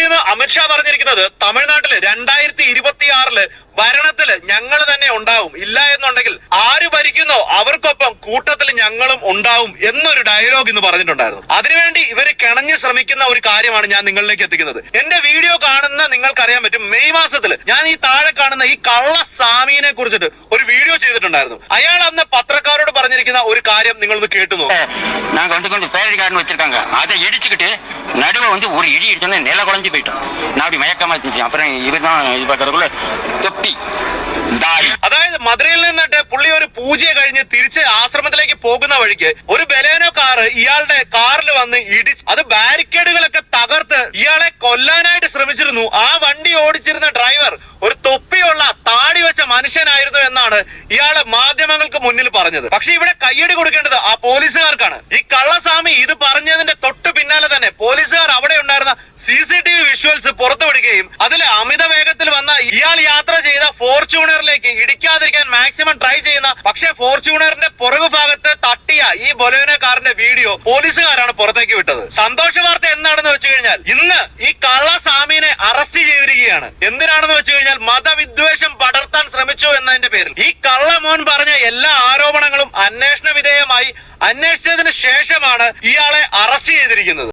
നിന്ന് അമിത്ഷാ പറഞ്ഞിരിക്കുന്നത് തമിഴ്നാട്ടില് 2026 ഭരണത്തില് ഞങ്ങൾ തന്നെ ഉണ്ടാവും, ഇല്ല എന്നുണ്ടെങ്കിൽ ആര് ഭരിക്കുന്നോ അവർക്കൊപ്പം കൂട്ടത്തിൽ ഞങ്ങളും ഉണ്ടാവും എന്നൊരു ഡയലോഗ് ഇന്ന് പറഞ്ഞിട്ടുണ്ടായിരുന്നു. അതിനുവേണ്ടി ഇവര് കിണഞ്ഞ് ശ്രമിക്കുന്ന ഒരു കാര്യമാണ് ഞാൻ നിങ്ങളിലേക്ക് എത്തിക്കുന്നത്. എന്റെ വീഡിയോ കാണുന്ന നിങ്ങൾക്കറിയാൻ പറ്റും, മെയ് മാസത്തിൽ ഞാൻ ഈ താഴെ കാണുന്ന ഈ കള്ള സാമിയെ കുറിച്ചിട്ട് ഒരു വീഡിയോ ചെയ്തിട്ടുണ്ടായിരുന്നു. അയാൾ അന്ന് പത്രക്കാരോട് പറഞ്ഞിരിക്കുന്ന ഒരു കാര്യം നിങ്ങളൊന്ന് കേട്ടു നോക്കും. அதை இடிச்சுக்கிட்டு நடுவை ஒரு இடி இடிச்சோன்னே நில குழஞ்சு போயிட்டோம். நான் அப்படி மயக்கமா இருந்துச்சு. அப்புறம் இவர் தான் இது பார்க்கறதுக்குள்ள தொப்பி. അതായത് മധുരയിൽ നിന്നിട്ട് പുള്ളി ഒരു പൂജ കഴിഞ്ഞ് തിരിച്ച് ആശ്രമത്തിലേക്ക് പോകുന്ന വഴിക്ക് ഒരു ബലേനോ കാറ് ഇയാളുടെ കാറിൽ വന്ന് ഇടിച്ച് അത് ബാരിക്കേഡുകളൊക്കെ തകർത്ത് ഇയാളെ കൊല്ലാനായിട്ട് ശ്രമിച്ചിരുന്നു. ആ വണ്ടി ഓടിച്ചിരുന്ന ഡ്രൈവർ ഒരു തൊപ്പിയുള്ള താടി വെച്ച മനുഷ്യനായിരുന്നു എന്നാണ് ഇയാള് മാധ്യമങ്ങൾക്ക് മുന്നിൽ പറഞ്ഞത്. പക്ഷെ ഇവിടെ കയ്യടി കൊടുക്കേണ്ടത് ആ പോലീസുകാർക്കാണ്. ഈ കള്ളസ്വാമി ഇത് പറഞ്ഞതിന്റെ തൊട്ട് പിന്നാലെ തന്നെ പോലീസുകാർ അവിടെ ഉണ്ടായിരുന്ന CCTV വിഷ്വൽസ് പുറത്തുവിടുകയും അതിൽ അമിത വേഗത്തിൽ വന്ന ഇയാൾ യാത്ര ചെയ്ത ഫോർച്യൂണറിലേക്ക് ഇടിക്കാതിരിക്കാൻ മാക്സിമം ട്രൈ ചെയ്യുന്ന, പക്ഷെ ഫോർച്യൂണറിന്റെ പുറകു ഭാഗത്ത് തട്ടിയ ഈ ബൊലേനോ കാറിന്റെ വീഡിയോ പോലീസുകാരാണ് പുറത്തേക്ക് വിട്ടത്. സന്തോഷ വാർത്ത എന്താണെന്ന് വെച്ച് കഴിഞ്ഞാൽ ഇന്ന് ഈ കള്ളസ്വാമിനെ അറസ്റ്റ് ചെയ്തിരിക്കുകയാണ്. എന്തിനാണെന്ന് വെച്ച് കഴിഞ്ഞാൽ മതവിദ്വേഷം പടർത്താൻ ശ്രമിച്ചു എന്നതിന്റെ പേരിൽ. ഈ കള്ളമോൻ പറഞ്ഞ എല്ലാ ആരോപണങ്ങളും അന്വേഷണ വിധേയമായി അന്വേഷിച്ചതിന് ശേഷമാണ് ഇയാളെ അറസ്റ്റ് ചെയ്തിരിക്കുന്നത്.